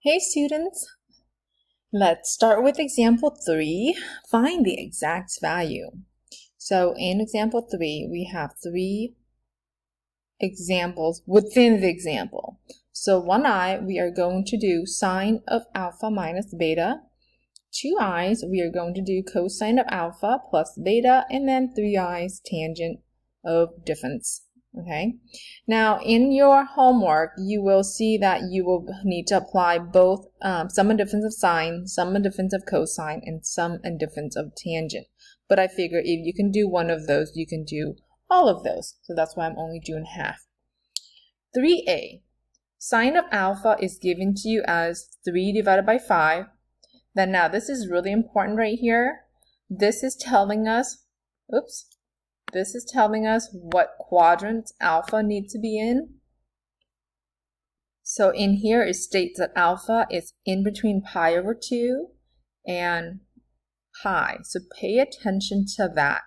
Hey students, let's start with example 3. Find the exact value. So in example 3, we have 3 examples within the example. So 1i, we are going to do sine of alpha minus beta. 2i's, we are going to do cosine of alpha plus beta, and then 3i's tangent of difference. Okay, now in your homework you will see that you will need to apply both sum and difference of sine, sum and difference of cosine, and sum and difference of tangent. But I figure if you can do one of those, you can do all of those. So that's why I'm only doing half. 3a, sine of alpha is given to you as 3 divided by 5. Then now this is really important right here. This is telling us, this is telling us what quadrant alpha needs to be in. So in here it states that alpha is in between pi over 2 and pi. So pay attention to that.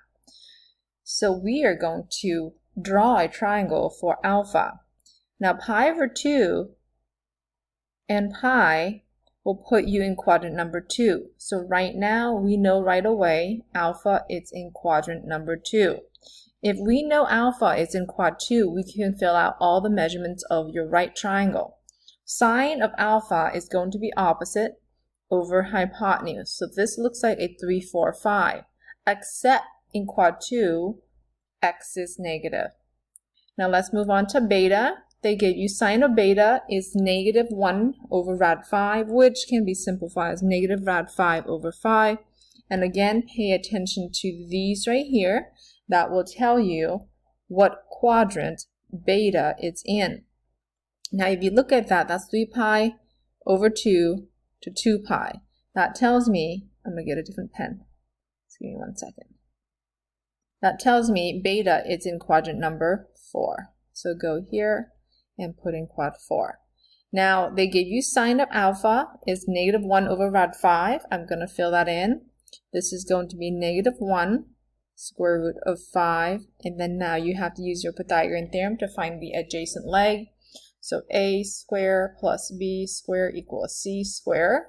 So we are going to draw a triangle for alpha. Now pi over 2 and pi will put you in quadrant number 2. So right now we know right away alpha is in quadrant number 2. If we know alpha is in quad 2, we can fill out all the measurements of your right triangle. Sine of alpha is going to be opposite over hypotenuse. So this looks like a 3, 4, 5, except in quad 2, x is negative. Now let's move on to beta. They give you sine of beta is negative 1 over rad 5, which can be simplified as negative rad 5 over 5. And again, pay attention to these right here. That will tell you what quadrant beta it's in. Now if you look at that, that's 3 pi over 2 to 2 pi. That tells me, I'm going to get a different pen. Just give me 1 second. That tells me beta is in quadrant number 4. So go here and put in quad 4. Now they give you sine of alpha is negative 1 over rad 5. I'm going to fill that in. This is going to be negative 1 square root of 5, and then now you have to use your Pythagorean theorem to find the adjacent leg. So a square plus b square equals c square.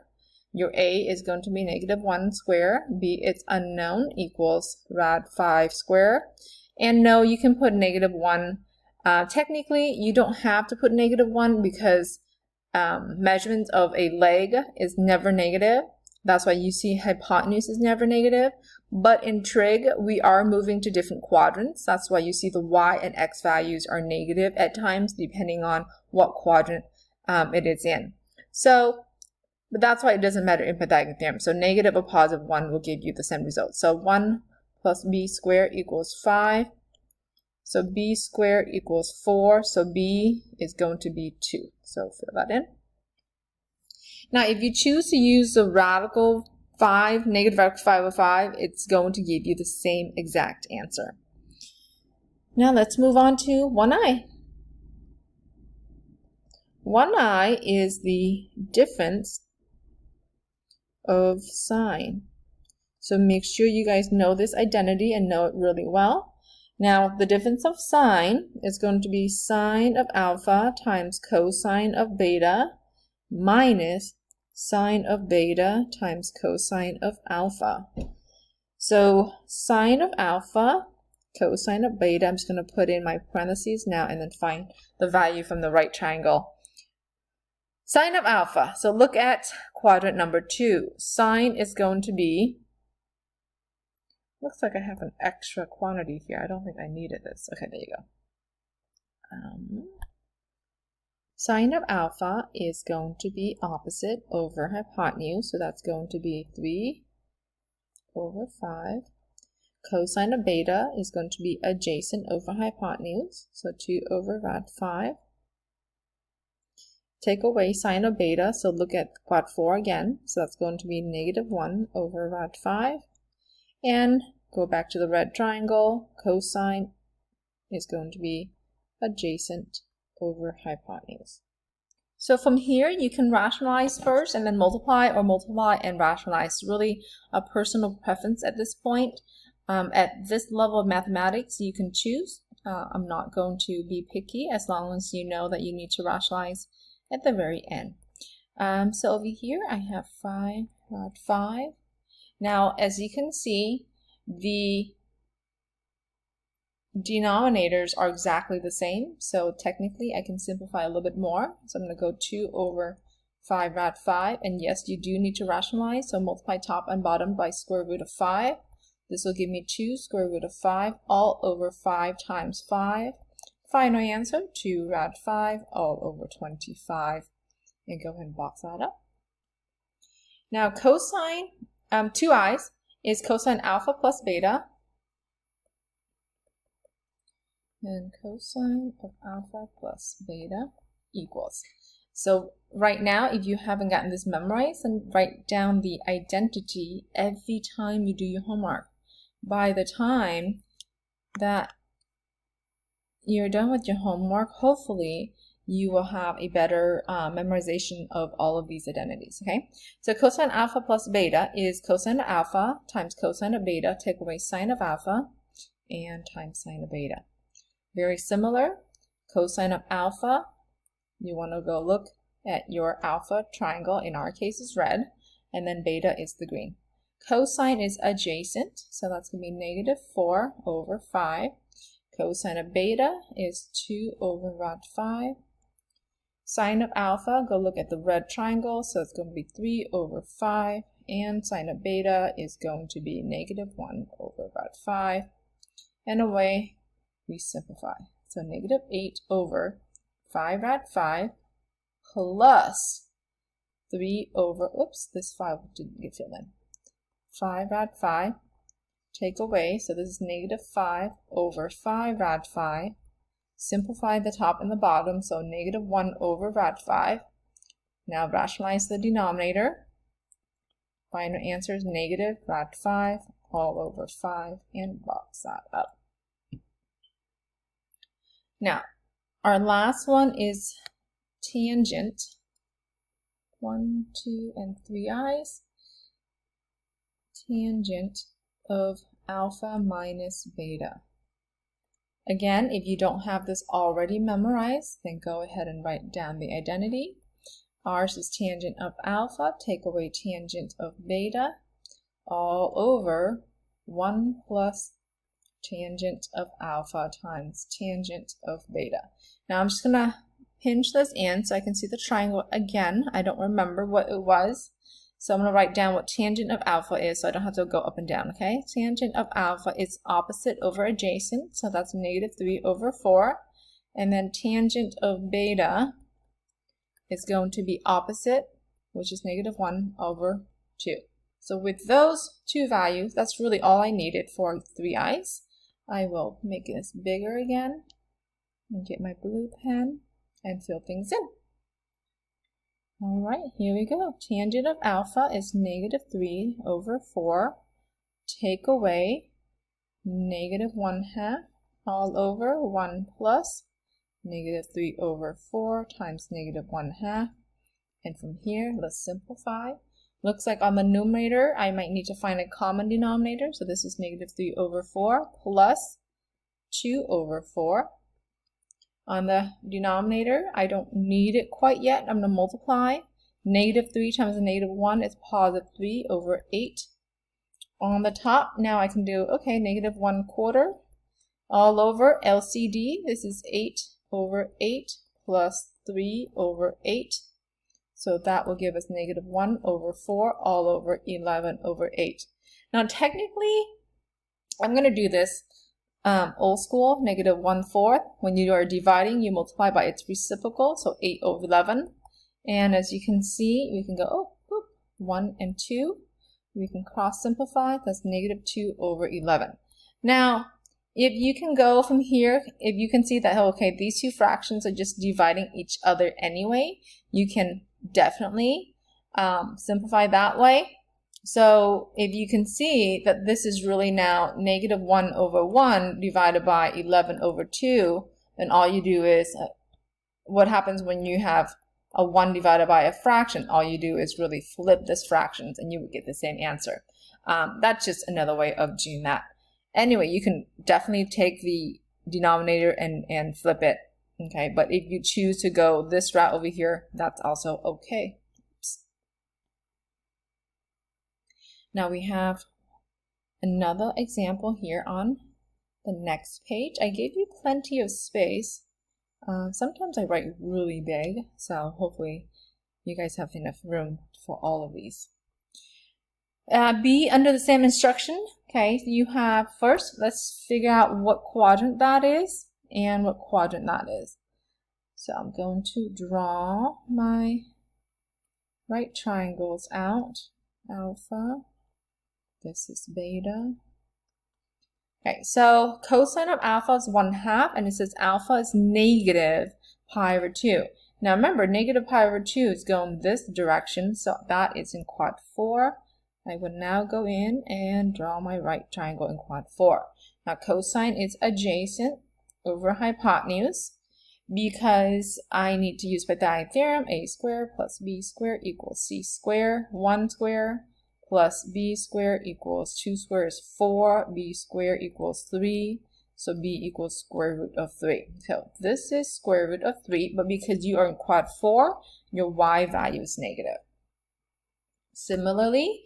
Your a is going to be negative 1 square, b it's unknown equals rad 5 square, and no, you can put negative 1. Technically you don't have to put negative 1 because measurements of a leg is never negative. That's why you see hypotenuse is never negative. But in trig, we are moving to different quadrants. That's why you see the y and x values are negative at times, depending on what quadrant it is in. So, but that's why it doesn't matter in Pythagorean theorem. So negative or positive 1 will give you the same result. So 1 plus b squared equals 5. So b squared equals 4. So b is going to be 2. So fill that in. Now, if you choose to use the radical 5, negative radical 5 over 5, it's going to give you the same exact answer. Now, let's move on to 1i. 1i is the difference of sine. So make sure you guys know this identity and know it really well. Now, the difference of sine is going to be sine of alpha times cosine of beta minus sine of beta times cosine of alpha. So sine of alpha, cosine of beta, I'm just going to put in my parentheses now and then find the value from the right triangle. Sine of alpha, so look at quadrant number 2. Sine is going to be, looks like I have an extra quantity here. I don't think I needed this. Okay, there you go. Sine of alpha is going to be opposite over hypotenuse, so that's going to be 3 over 5. Cosine of beta is going to be adjacent over hypotenuse, so 2 over rad 5. Take away sine of beta, so look at quad 4 again, so that's going to be negative 1 over rad 5. And go back to the red triangle, cosine is going to be adjacent over hypotenuse. So from here you can rationalize first and then multiply, or multiply and rationalize. Really a personal preference at this point. At this level of mathematics you can choose. I'm not going to be picky as long as you know that you need to rationalize at the very end. So over here I have 5 rad 5. Now, as you can see, the denominators are exactly the same, so technically I can simplify a little bit more. So I'm going to go 2 over 5 rad 5, and yes, you do need to rationalize, so multiply top and bottom by square root of 5. This will give me 2 square root of 5 all over 5 times 5. Final answer, 2 rad 5 all over 25. And go ahead and box that up. Now cosine, 2 i's, is cosine alpha plus beta. And cosine of alpha plus beta equals. So right now, if you haven't gotten this memorized, then write down the identity every time you do your homework. By the time that you're done with your homework, hopefully you will have a better memorization of all of these identities, okay? So cosine alpha plus beta is cosine of alpha times cosine of beta, take away sine of alpha, and times sine of beta. Very similar, cosine of alpha, you want to go look at your alpha triangle, in our case is red, and then beta is the green. Cosine is adjacent, so that's going to be negative 4 over 5. Cosine of beta is 2 over rad 5. Sine of alpha, go look at the red triangle, so it's going to be 3 over 5. And sine of beta is going to be negative 1 over rad 5. And away we simplify. So negative 8 over 5 rad 5 plus 3 over, oops, this 5 didn't get filled in. 5 rad 5, take away, so this is negative 5 over 5 rad 5. Simplify the top and the bottom, so negative 1 over rad 5. Now rationalize the denominator. Final answer is negative rad 5 all over 5, and box that up. Now, our last one is tangent. 1, 2, and 3 i's. Tangent of alpha minus beta. Again, if you don't have this already memorized, then go ahead and write down the identity. Ours is tangent of alpha, take away tangent of beta, all over 1 plus tangent of alpha times tangent of beta. Now I'm just going to pinch this in so I can see the triangle again. I don't remember what it was, so I'm going to write down what tangent of alpha is so I don't have to go up and down, okay? Tangent of alpha is opposite over adjacent, so that's negative 3 over 4. And then tangent of beta is going to be opposite, which is negative 1 over 2. So with those two values, that's really all I needed for 3 i's. I will make this bigger again and get my blue pen and fill things in. All right, here we go. Tangent of alpha is negative 3 over 4. Take away negative 1/2 all over 1 plus negative 3 over 4 times negative 1/2. And from here, let's simplify. Looks like on the numerator, I might need to find a common denominator. So this is negative 3 over 4 plus 2 over 4. On the denominator, I don't need it quite yet. I'm going to multiply. Negative 3 times negative 1 is positive 3 over 8. On the top, now I can do, okay, negative 1/4 all over LCD. This is 8 over 8 plus 3 over 8. So that will give us negative 1 over 4 all over 11 over 8. Now technically, I'm going to do this old school, negative 1/4. When you are dividing, you multiply by its reciprocal, so 8 over 11. And as you can see, we can go, oh, whoop, 1 and 2. We can cross simplify, that's negative 2 over 11. Now, if you can go from here, if you can see that, okay, these two fractions are just dividing each other anyway, you can definitely simplify that way. So if you can see that this is really now negative 1 over 1 divided by 11 over 2, then all you do is, what happens when you have a 1 divided by a fraction? All you do is really flip this fractions and you would get the same answer. That's just another way of doing that. Anyway, you can definitely take the denominator and flip it, okay? But if you choose to go this route over here, that's also okay. Now we have another example here on the next page. I gave you plenty of space. Sometimes I write really big, so hopefully you guys have enough room for all of these. B, under the same instruction, okay, so you have first, let's figure out what quadrant that is and what quadrant that is. So I'm going to draw my right triangles out. Alpha, this is beta. Okay, so cosine of alpha is 1/2, and it says alpha is negative pi over 2. Now remember, negative pi over 2 is going this direction, so that is in quad 4. I would now go in and draw my right triangle in quad 4. Now cosine is adjacent over hypotenuse. Because I need to use Pythagorean theorem, a squared plus b squared equals c squared. 1 squared plus b squared equals 2 squared is 4. B squared equals 3. So b equals square root of 3. So this is square root of 3, but because you are in quad 4, your y value is negative. Similarly,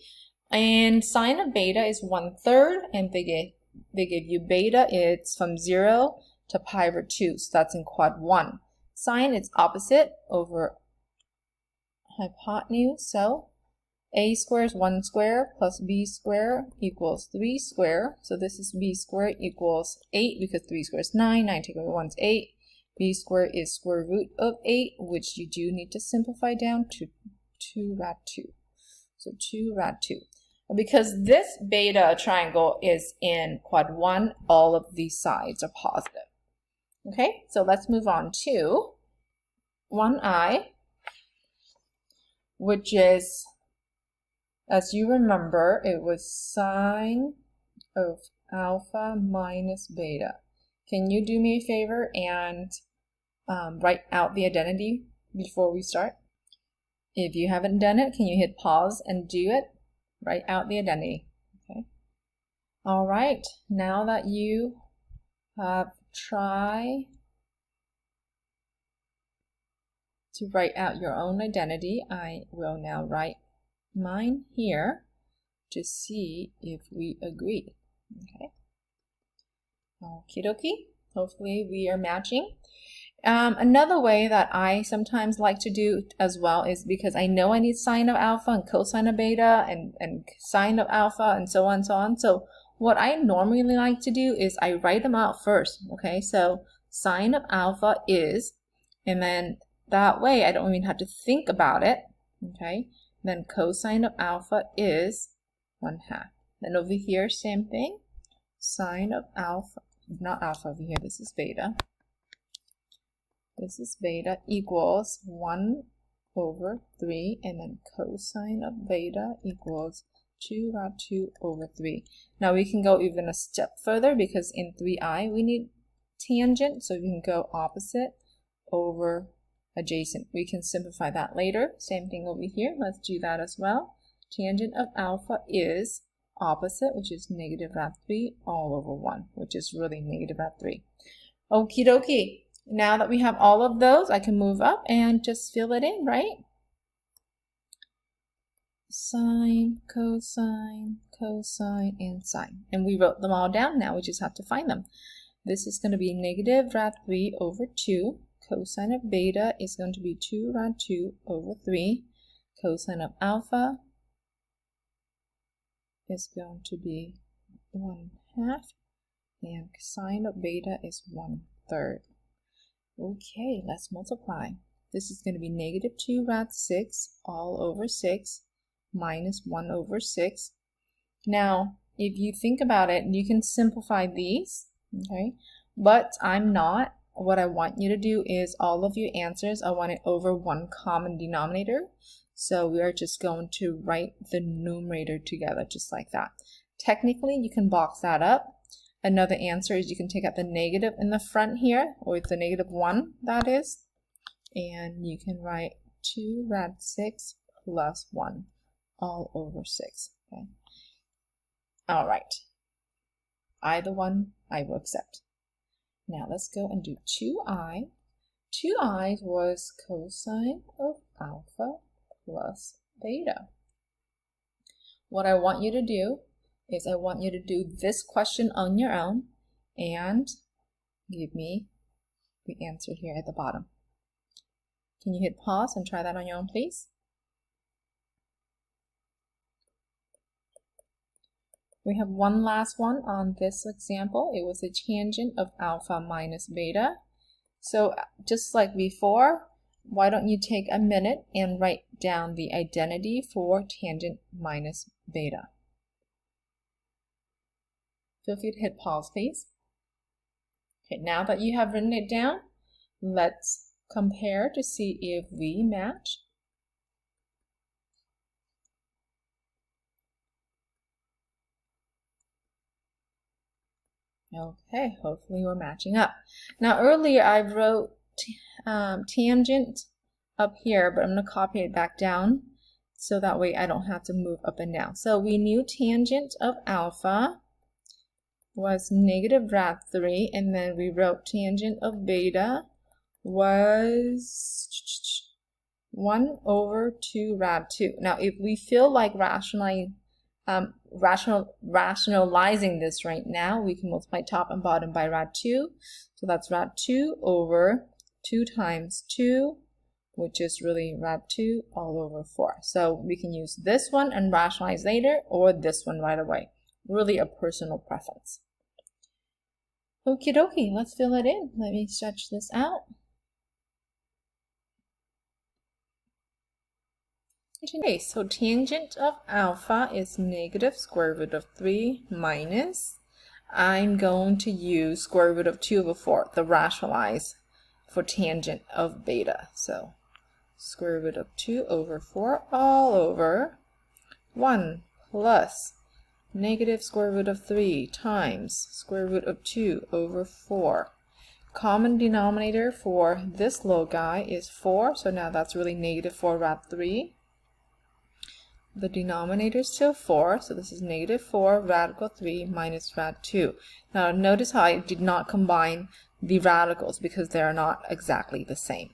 and sine of beta is 1/3, and they give you beta, it's from 0 to pi over 2, so that's in quad 1. Sine is opposite over hypotenuse, so a squared is 1 squared plus b squared equals 3 squared. So this is b squared equals 8 because 3 squared is 9. 9 take away 1 is 8. B squared is square root of 8, which you do need to simplify down to 2 rad 2. So 2 rad 2. Because this beta triangle is in quad 1, all of these sides are positive. Okay, so let's move on to 1i, which is, as you remember, it was sine of alpha minus beta. Can you do me a favor and write out the identity before we start? If you haven't done it, can you hit pause and do it? Write out the identity. Okay. All right, now that you have tried to write out your own identity, I will now write mine here to see if we agree. Okay. Okie dokie. Hopefully we are matching. Another way that I sometimes like to do as well is because I know I need sine of alpha and cosine of beta and sine of alpha and so on and so on. So what I normally like to do is I write them out first. Okay, so sine of alpha is, and then that way I don't even have to think about it. Okay, then cosine of alpha is 1/2. Then over here, same thing. Sine of alpha, not alpha over here, this is beta. This is beta equals 1/3, and then cosine of beta equals 2 rad 2 over 3. Now we can go even a step further because in 3i we need tangent, so we can go opposite over adjacent. We can simplify that later. Same thing over here. Let's do that as well. Tangent of alpha is opposite, which is negative rad 3 all over 1, which is really negative rad 3. Okie dokie. Now that we have all of those, I can move up and just fill it in, right? Sine, cosine, cosine, and sine. And we wrote them all down. Now we just have to find them. This is going to be negative rad 3 over 2. Cosine of beta is going to be 2 rad 2 over 3. Cosine of alpha is going to be 1/2. And sine of beta is 1/3. Okay, let's multiply. This is going to be negative 2 rad 6 all over 6 minus 1 over 6. Now, if you think about it, you can simplify these, okay? But I'm not. What I want you to do is all of your answers, I want it over one common denominator. So we are just going to write the numerator together just like that. Technically, you can box that up. Another answer is you can take out the negative in the front here, or the negative 1, that is. And you can write 2 rad 6 plus 1 all over 6. Okay. All right. Either one I will accept. Now let's go and do 2i. 2i was cosine of alpha plus beta. what I want you to do is I want you to do this question on your own and give me the answer here at the bottom. Can you hit pause and try that on your own, please? We have one last one on this example. It was a tangent of alpha minus beta. So just like before, why don't you take a minute and write down the identity for tangent minus beta. Feel free to hit pause, please. Okay, now that you have written it down, let's compare to see if we match. Okay, hopefully we're matching up. Now earlier I wrote tangent up here, but I'm going to copy it back down so that way I don't have to move up and down. So we knew tangent of alpha was negative rad 3, and then we wrote tangent of beta was 1 over 2 rad 2. Now if we feel like rationalizing this right now, we can multiply top and bottom by rad 2. So that's rad 2 over 2 times 2, which is really rad 2 all over 4. So we can use this one and rationalize later, or this one right away. Really a personal preference. Okie dokie, let's fill it in. Let me stretch this out. Okay, so tangent of alpha is negative square root of 3 minus, I'm going to use square root of 2 over 4, the rationalize for tangent of beta. So square root of 2 over 4 all over 1 plus negative square root of 3 times square root of 2 over 4. Common denominator for this little guy is 4, so now that's really negative 4 rad 3. The denominator is still 4, so this is negative 4 radical 3 minus rad 2. Now notice how I did not combine the radicals because they are not exactly the same.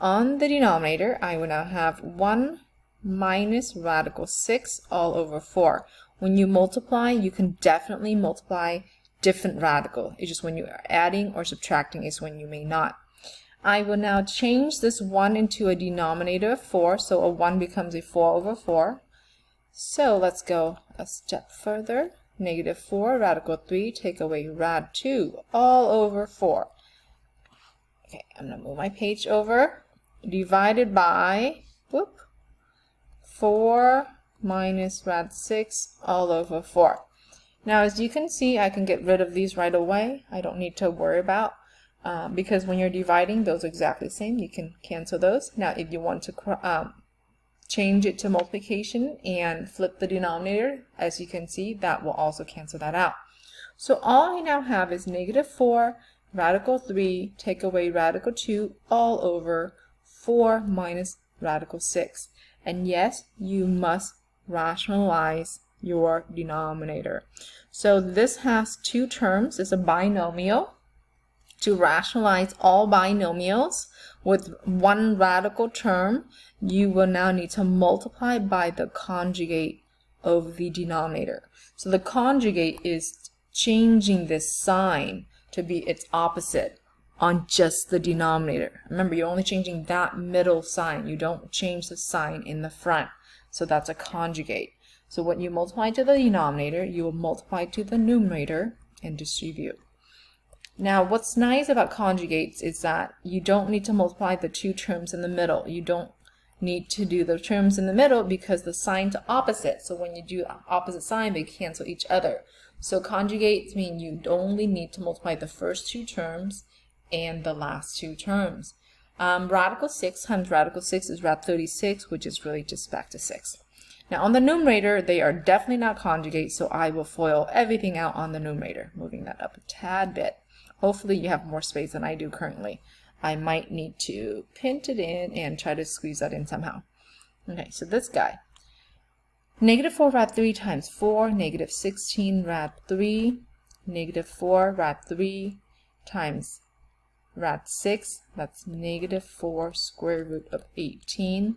On the denominator, I will now have 1 minus radical 6 all over 4. When you multiply, you can definitely multiply different radical. It's just when you are adding or subtracting is when you may not. I will now change this 1 into a denominator of 4, so a 1 becomes a 4 over 4. So let's go a step further. Negative 4 radical 3, take away rad 2 all over 4. Okay, I'm going to move my page over. Divided by 4 minus rad 6 all over 4. Now as you can see, I can get rid of these right away. I don't need to worry about because when you're dividing, those are exactly the same. You can cancel those. Now if you want to change it to multiplication and flip the denominator, as you can see, that will also cancel that out. So all I now have is negative 4 radical 3 take away radical 2 all over 4 minus radical 6. And yes, you must rationalize your denominator. So this has two terms. It's a binomial. To rationalize all binomials with one radical term, you will now need to multiply by the conjugate of the denominator. So the conjugate is changing this sign to be its opposite on just the denominator. Remember, you're only changing that middle sign. You don't change the sign in the front. So that's a conjugate. So when you multiply to the denominator, you will multiply to the numerator and distribute. Now, what's nice about conjugates is that you don't need to multiply the two terms in the middle. You don't need to do the terms in the middle because the signs are opposite. So when you do opposite sign, they cancel each other. So conjugates mean you only need to multiply the first two terms and the last two terms. Radical 6 times radical 6 is rad 36, which is really just back to 6. Now on the numerator, they are definitely not conjugates, so I will FOIL everything out on the numerator, moving that up a tad bit. Hopefully you have more space than I do currently. I might need to pinch it in and try to squeeze that in somehow. Okay, so this guy. Negative 4 rad 3 times 4, negative 16 rad 3, negative 4 rad 3 times rad 6, that's negative 4 square root of 18.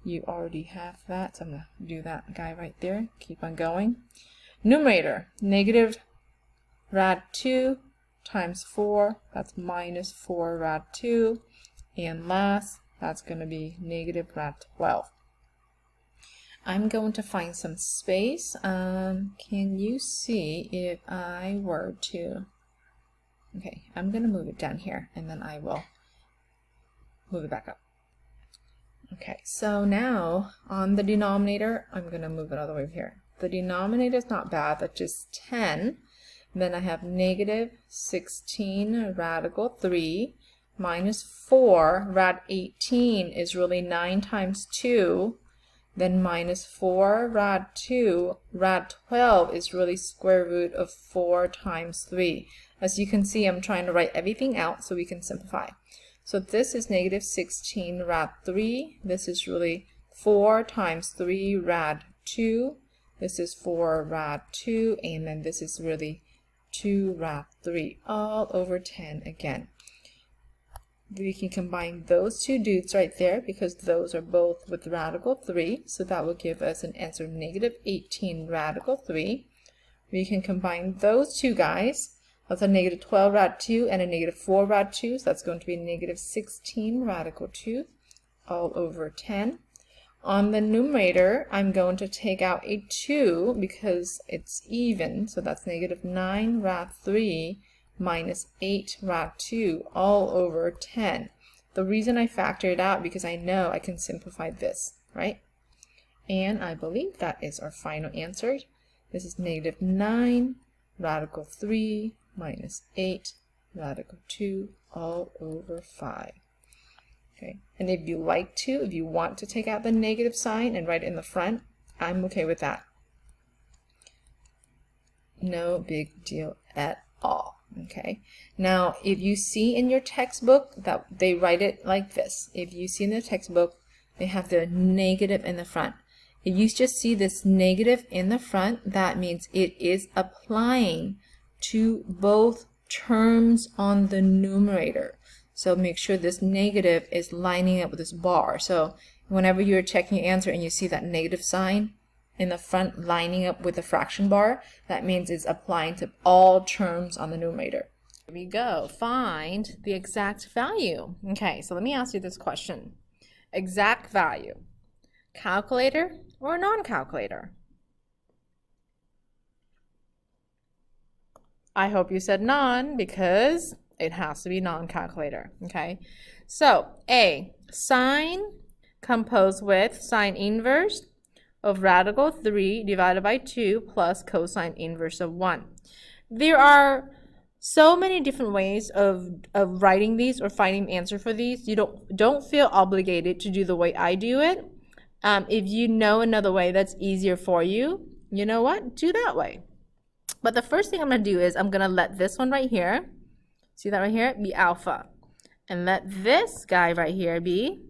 You already have that, so I'm going to do that guy right there. Keep on going. Numerator, negative rad 2 times 4, that's minus 4 rad 2. And last, that's going to be negative rad 12. I'm going to find some space. Can you see if I were to... Okay, I'm going to move it down here, and then I will move it back up. Okay, so now on the denominator, I'm going to move it all the way over here. The denominator is not bad, that's just 10. Then I have negative 16 radical 3 minus 4. Rad 18 is really 9 times 2. Then minus 4 rad 2. Rad 12 is really square root of 4 times 3. As you can see, I'm trying to write everything out so we can simplify. So this is negative 16 rad 3. This is really 4 times 3 rad 2. This is 4 rad 2. And then this is really 2 rad 3. All over 10 again. We can combine those two dudes right there because those are both with radical 3. So that will give us an answer of negative 18 radical 3. We can combine those two guys. That's a negative 12 rad 2 and a negative 4 rad 2. So that's going to be negative 16 radical 2 all over 10. On the numerator, I'm going to take out a 2 because it's even. So that's negative 9 rad 3 minus 8 rad 2 all over 10. The reason I factor it out because I know I can simplify this, right? And I believe that is our final answer. This is negative 9 radical 3 minus 8 radical 2 all over 5. Okay, and if you like to, if you want to take out the negative sign and write it in the front, I'm okay with that. No big deal at all. Okay, now if you see in your textbook that they write it like this, if you see in the textbook, they have the negative in the front. If you just see this negative in the front, that means it is applying to both terms on the numerator. So make sure this negative is lining up with this bar. So whenever you're checking your answer and you see that negative sign in the front lining up with the fraction bar, that means it's applying to all terms on the numerator. Here we go. Find the exact value. Okay, so let me ask you this question. Exact value. Calculator or non-calculator? I hope you said non because it has to be non-calculator. Okay, so A, sine composed with sine inverse of radical 3 divided by 2 plus cosine inverse of 1. There are so many different ways of writing these or finding the answer for these. You don't feel obligated to do the way I do it. If you know another way that's easier for you, you know what? Do that way. But the first thing I'm going to do is I'm going to let this one right here, see that right here, be alpha. And let this guy right here be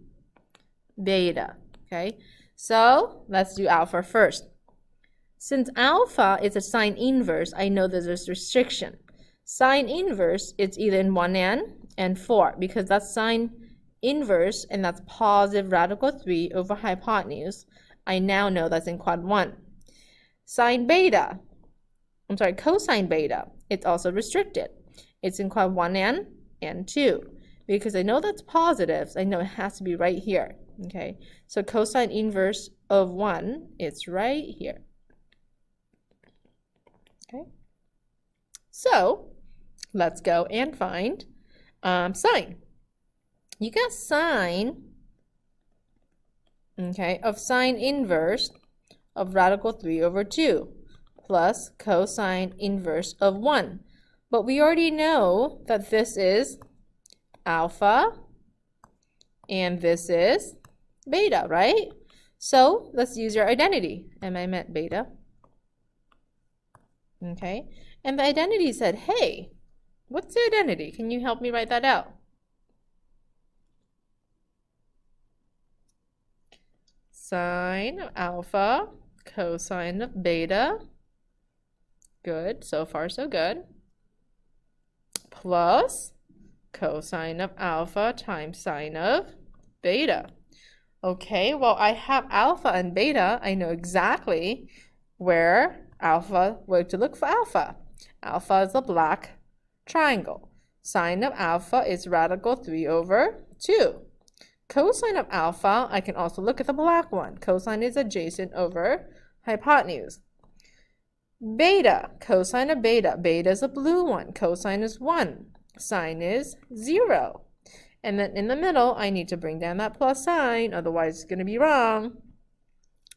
beta. Okay, so let's do alpha first. Since alpha is a sine inverse, I know there's this restriction. Sine inverse, it's either in 1n and 4 because that's sine inverse and that's positive radical 3 over hypotenuse. I now know that's in quad 1. Cosine beta, it's also restricted. It's in quad 1n and 2. Because I know that's positive, I know it has to be right here. Okay, so cosine inverse of 1, it's right here. Okay, so let's go and find sine. You got sine, okay, of sine inverse of radical 3 over 2 plus cosine inverse of 1. But we already know that this is alpha and this is beta, right? So let's use your identity. And I meant beta. Okay, and the identity said, hey, what's the identity? Can you help me write that out? Sine of alpha, cosine of beta. Good, so far so good. Plus cosine of alpha times sine of beta. Okay, well, I have alpha and beta. I know exactly where to look for alpha. Alpha is a black triangle. Sine of alpha is radical 3/2. Cosine of alpha, I can also look at the black one. Cosine is adjacent over hypotenuse. Beta, cosine of beta. Beta is a blue one. Cosine is 1. Sine is 0. And then in the middle, I need to bring down that plus sign, otherwise it's going to be wrong.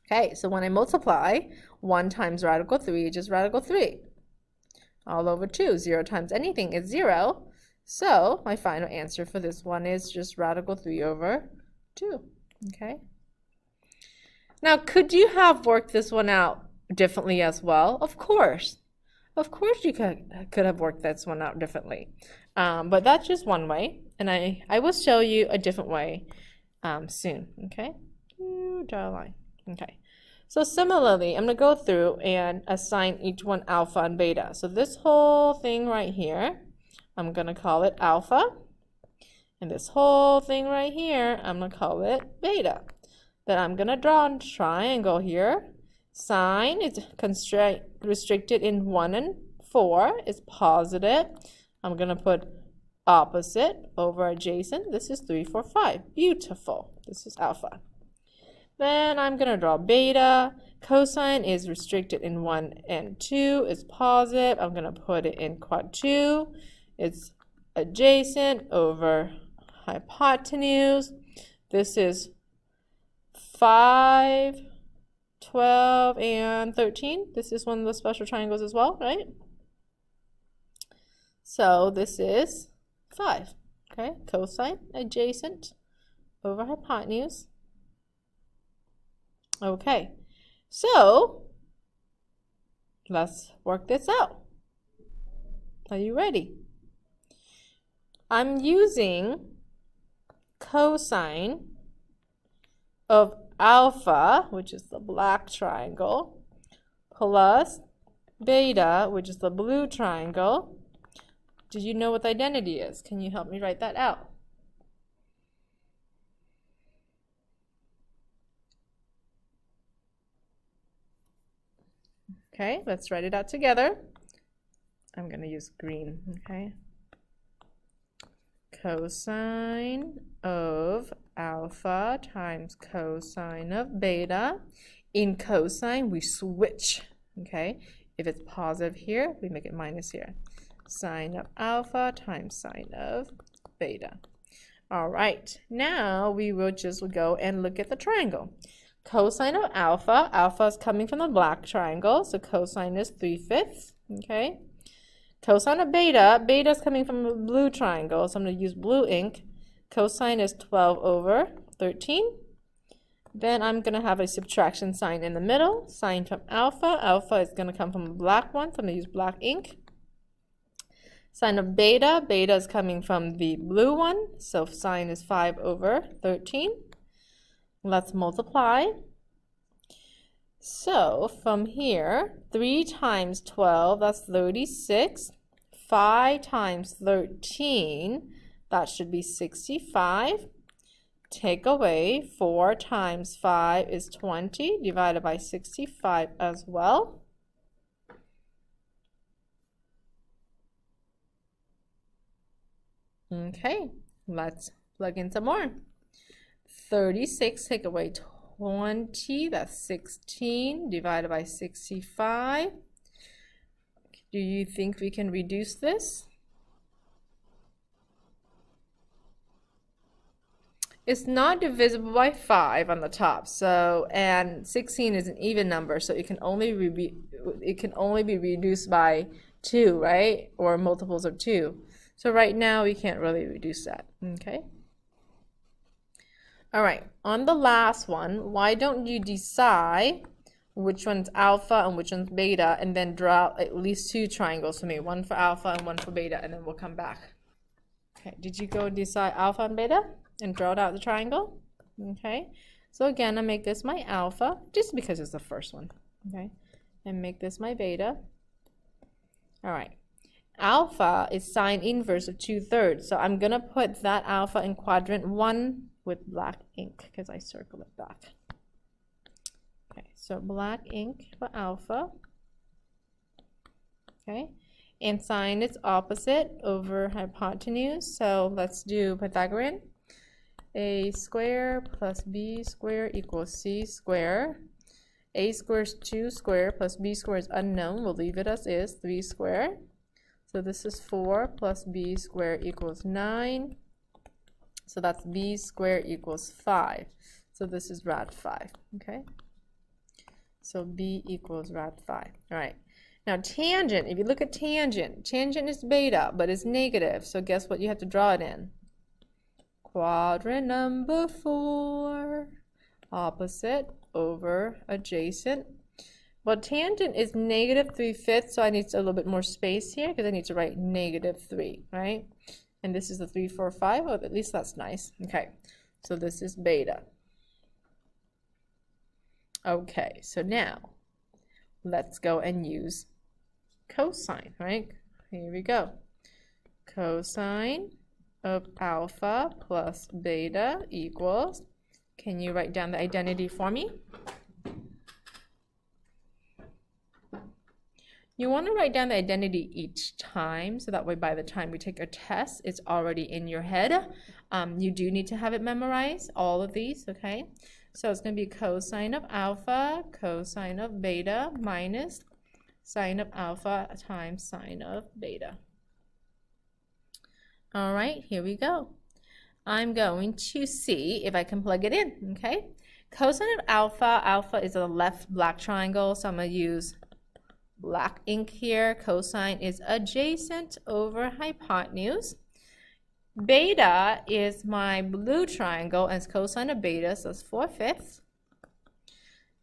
Okay, so when I multiply, 1 times radical 3 is just radical 3. All over 2. 0 times anything is 0. So my final answer for this one is just radical 3/2. Okay. Now, could you have worked this one out differently as well? Of course. Of course you could have worked this one out differently. But that's just one way. And I will show you a different way soon. Okay. Draw a line. Okay. So similarly, I'm going to go through and assign each one alpha and beta. So this whole thing right here, I'm going to call it alpha. And this whole thing right here, I'm going to call it beta. Then I'm going to draw a triangle here. Sine is restricted in 1 and 4 is positive. I'm going to put opposite over adjacent. This is 3, 4, 5. Beautiful. This is alpha. Then I'm going to draw beta. Cosine is restricted in 1 and 2 is positive. I'm going to put it in quad 2. It's adjacent over hypotenuse. This is 5, 12, and 13. This is one of the special triangles as well, right? So this is 5. Okay, cosine adjacent over hypotenuse. Okay, so let's work this out. Are you ready? I'm using cosine of alpha, which is the black triangle, plus beta, which is the blue triangle. Do you know what the identity is? Can you help me write that out? Okay, let's write it out together. I'm going to use green, okay? Cosine of alpha times cosine of beta. In cosine, we switch, okay? If it's positive here, we make it minus here. Sine of alpha times sine of beta. All right, now we will just go and look at the triangle. Cosine of alpha, alpha is coming from the black triangle, so cosine is 3/5, okay? Cosine of beta, beta is coming from a blue triangle, so I'm going to use blue ink. Cosine is 12/13. Then I'm going to have a subtraction sign in the middle. Sine from alpha, alpha is going to come from a black one, so I'm going to use black ink. Sine of beta, beta is coming from the blue one, so sine is 5/13. Let's multiply. So from here, 3 times 12, that's 36. 5 times 13, that should be 65. Take away 4 times 5 is 20, divided by 65 as well. Okay, let's plug in some more. 36, take away 20, that's 16, divided by 65. Do you think we can reduce this? It's not divisible by 5 on the top, so, and 16 is an even number, so it can only be reduced by 2, right? Or multiples of 2. So right now we can't really reduce that, okay? All right, on the last one, why don't you decide which one's alpha and which one's beta, and then draw at least 2 triangles for me, one for alpha and one for beta, and then we'll come back. Okay, did you go decide alpha and beta and draw out the triangle? Okay, so again, I make this my alpha, just because it's the first one, okay, and make this my beta. All right, alpha is sine inverse of 2/3, so I'm gonna put that alpha in quadrant 1 with black ink because I circled it back. Okay, so black ink for alpha. Okay, and sine is opposite over hypotenuse. So let's do Pythagorean. A square plus b square equals c square. A square is 2 square plus b square is unknown. We'll leave it as is, 3 square. So this is 4 plus b square equals 9. So that's b square equals 5. So this is rad 5, okay? So b equals rad 5. All right. Now tangent, if you look at tangent, tangent is beta, but it's negative. So guess what you have to draw it in? Quadrant number 4. Opposite over adjacent. Well, tangent is negative 3/5, so I need a little bit more space here because I need to write -3, right? And this is the 3, 4, 5. Oh, at least that's nice. Okay, so this is beta. Okay, so now let's go and use cosine, right? Here we go. Cosine of alpha plus beta equals, can you write down the identity for me? You want to write down the identity each time, so that way by the time we take a test, it's already in your head. You do need to have it memorized, all of these, okay? So it's going to be cosine of alpha, cosine of beta, minus sine of alpha times sine of beta. All right, here we go. I'm going to see if I can plug it in, okay? Cosine of alpha, alpha is a left black triangle, so I'm going to use black ink here. Cosine is adjacent over hypotenuse. Beta is my blue triangle, and it's cosine of beta, so it's 4/5.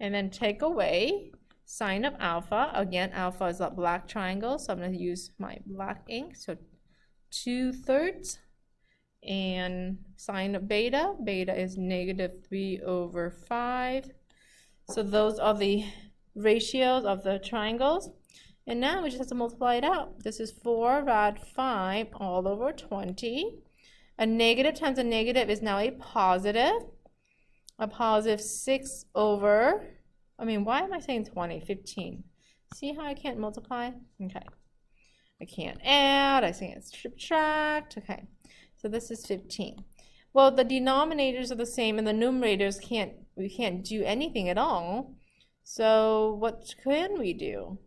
And then take away sine of alpha. Again, alpha is a black triangle, so I'm going to use my black ink. So 2/3. And sine of beta, beta is -3/5. So those are the ratios of the triangles. And now we just have to multiply it out. This is 4 rad 5 all over 20. A negative times a negative is now a positive. A positive 6 over, why am I saying 20? 15. See how I can't multiply? Okay. I can't add, I can't subtract. Okay. So this is 15. Well, the denominators are the same and the numerators we can't do anything at all. So what can we do?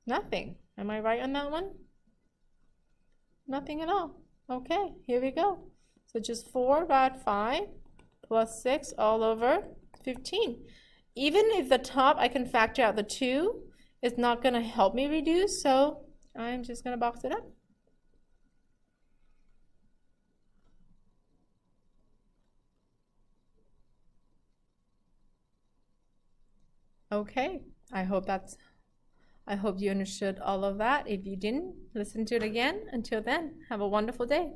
Nothing. Am I right on that one? Nothing at all. Okay, here we go. So just 4 rad 5 plus 6 all over 15. Even if the top I can factor out the 2, it's not going to help me reduce, so I'm just going to box it up. Okay, I hope you understood all of that. If you didn't, listen to it again. Until then, have a wonderful day.